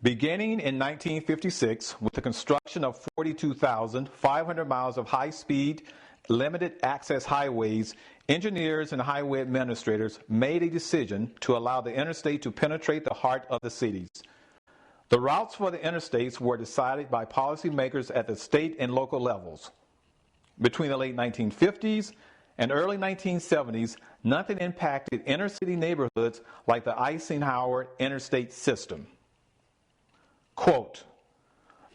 Beginning in 1956 with the construction of 42,500 miles of high-speed, limited-access highways, engineers and highway administrators made a decision to allow the interstate to penetrate the heart of the cities. The routes for the interstates were decided by policymakers at the state and local levels. Between the late 1950s and early 1970s, nothing impacted inner-city neighborhoods like the Eisenhower interstate system. Quote,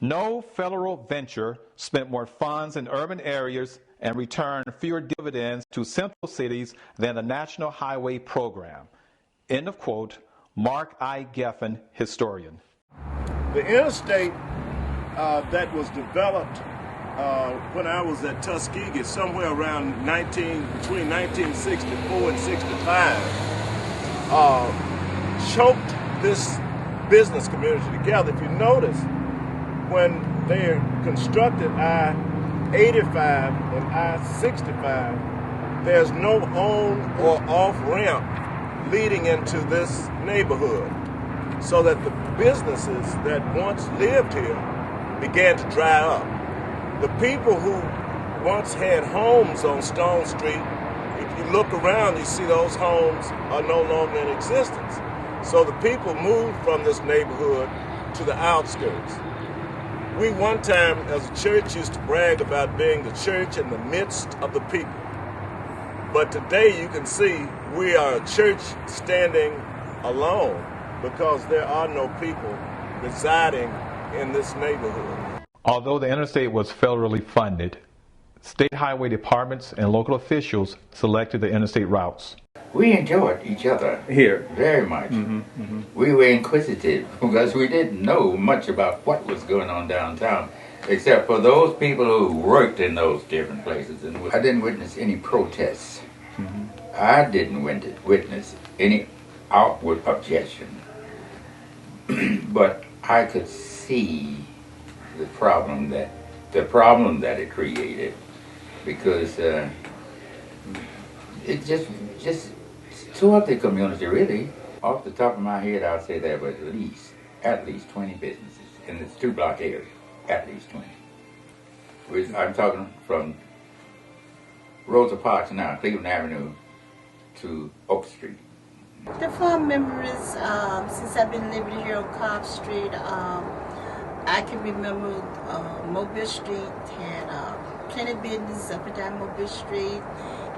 "No federal venture spent more funds in urban areas and returned fewer dividends to central cities than the National Highway Program." End of quote. Mark I. Geffen, historian. The interstate that was developed when I was at Tuskegee, somewhere around between 1964 and 65, choked this business community together. If you notice, when they constructed I-85 and I-65, there's no on or off ramp leading into this neighborhood, so that the businesses that once lived here began to dry up. The people who once had homes on Stone Street, if you look around, you see those homes are no longer in existence. So the people moved from this neighborhood to the outskirts. We one time as a church used to brag about being the church in the midst of the people. But today you can see we are a church standing alone because there are no people residing in this neighborhood. Although the interstate was federally funded, state highway departments and local officials selected the interstate routes. We enjoyed each other Here. very much. We were inquisitive because we didn't know much about what was going on downtown, except for those people who worked in those different places. And I didn't witness any protests. I didn't witness any outward objection. But I could see the problem that it created, because it just tore up the community, really. Off the top of my head, I'll say there were at least 20 businesses in this 2-block area, at least 20. I'm talking from Rosa Parks now, Cleveland Avenue, to Oak Street. The fond memories, since I've been living here on Cobb Street, I can remember Mobile Street had plenty of business up and down Mobile Street.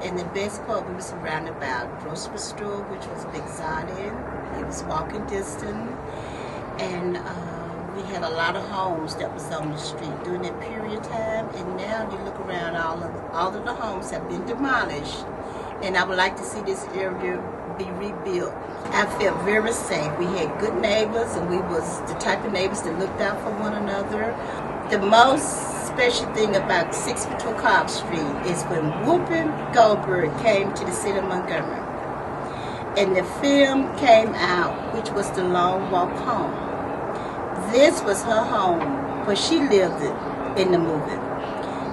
And the best part, we were surrounded by a grocery store, which was Big Exotic. It was walking distance. And we had a lot of homes that was on the street during that period of time. And now you look around, all of the homes have been demolished. And I would like to see this area be rebuilt. I felt very safe. We had good neighbors, and we was the type of neighbors that looked out for one another. The most special thing about 642 Cobb Street is when Whoopi Goldberg came to the city of Montgomery, and the film came out, which was The Long Walk Home. This was her home, where she lived in the movie.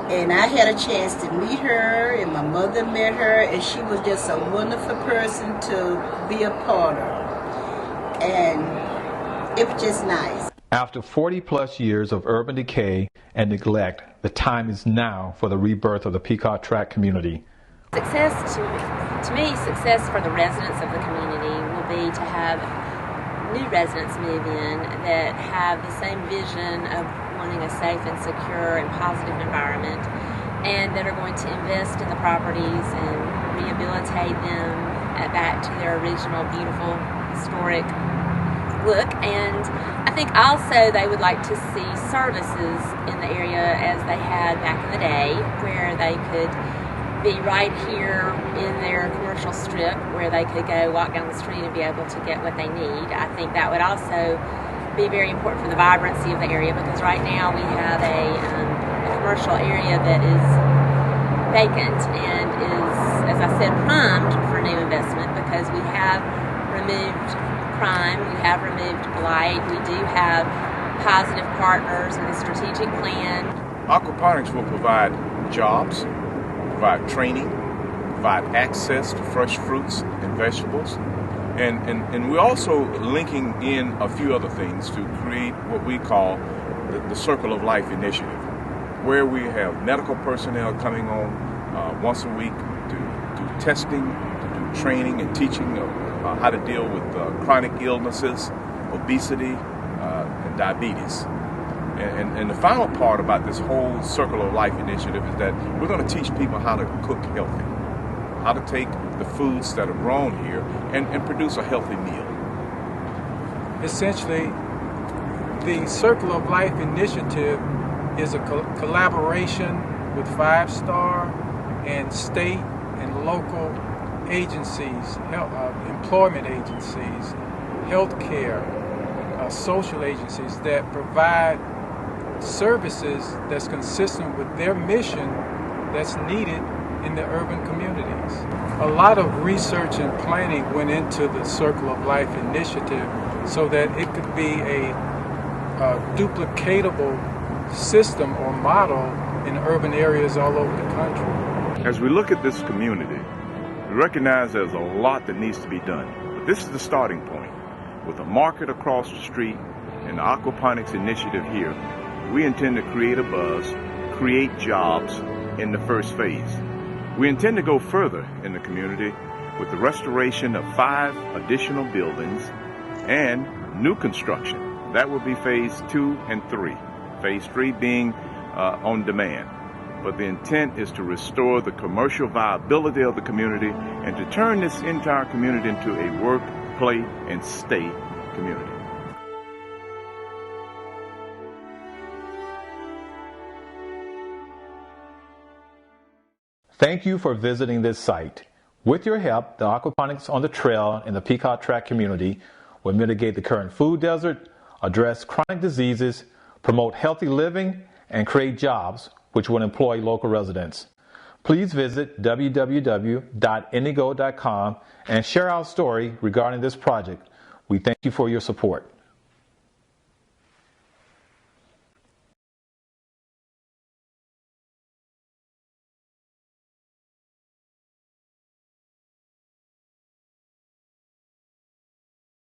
And I had a chance to meet her, and my mother met her, and she was just a wonderful person to be a part of. And it was just nice. After 40-plus years of urban decay and neglect, the time is now for the rebirth of the Peacock Tract community. Success, to me, success for the residents of the community will be to have new residents move in that have the same vision of wanting a safe and secure and positive environment, and that are going to invest in the properties and rehabilitate them back to their original beautiful historic look. And I think also they would like to see services in the area as they had back in the day, where they could be right here in their commercial strip, where they could go walk down the street and be able to get what they need. I think that would also be very important for the vibrancy of the area, because right now we have a commercial area that is vacant and is, as I said, primed for new investment, because we have removed crime, we have removed blight, we do have positive partners in the strategic plan. Aquaponics will provide jobs, provide training, provide access to fresh fruits and vegetables, And we're also linking in a few other things to create what we call the Circle of Life initiative, where we have medical personnel coming on once a week to do testing, to do training and teaching of how to deal with chronic illnesses, obesity, and diabetes. And the final part about this whole Circle of Life initiative is that we're going to teach people how to cook healthy, how to take the foods that are grown here and produce a healthy meal. Essentially, the Circle of Life initiative is a collaboration with 5-star and state and local agencies, employment agencies, healthcare, social agencies that provide services that's consistent with their mission that's needed in the urban communities. A lot of research and planning went into the Circle of Life initiative so that it could be a duplicatable system or model in urban areas all over the country. As we look at this community, we recognize there's a lot that needs to be done. But this is the starting point. With a market across the street and the aquaponics initiative here, we intend to create a buzz, create jobs in the first phase. We intend to go further in the community with the restoration of 5 additional buildings and new construction. That will be phase 2 and 3. Phase 3 being on demand. But the intent is to restore the commercial viability of the community and to turn this entire community into a work, play, and stay community. Thank you for visiting this site. With your help, the aquaponics on the trail in the Peacock Tract community will mitigate the current food desert, address chronic diseases, promote healthy living, and create jobs which will employ local residents. Please visit www.indigo.com and share our story regarding this project. We thank you for your support.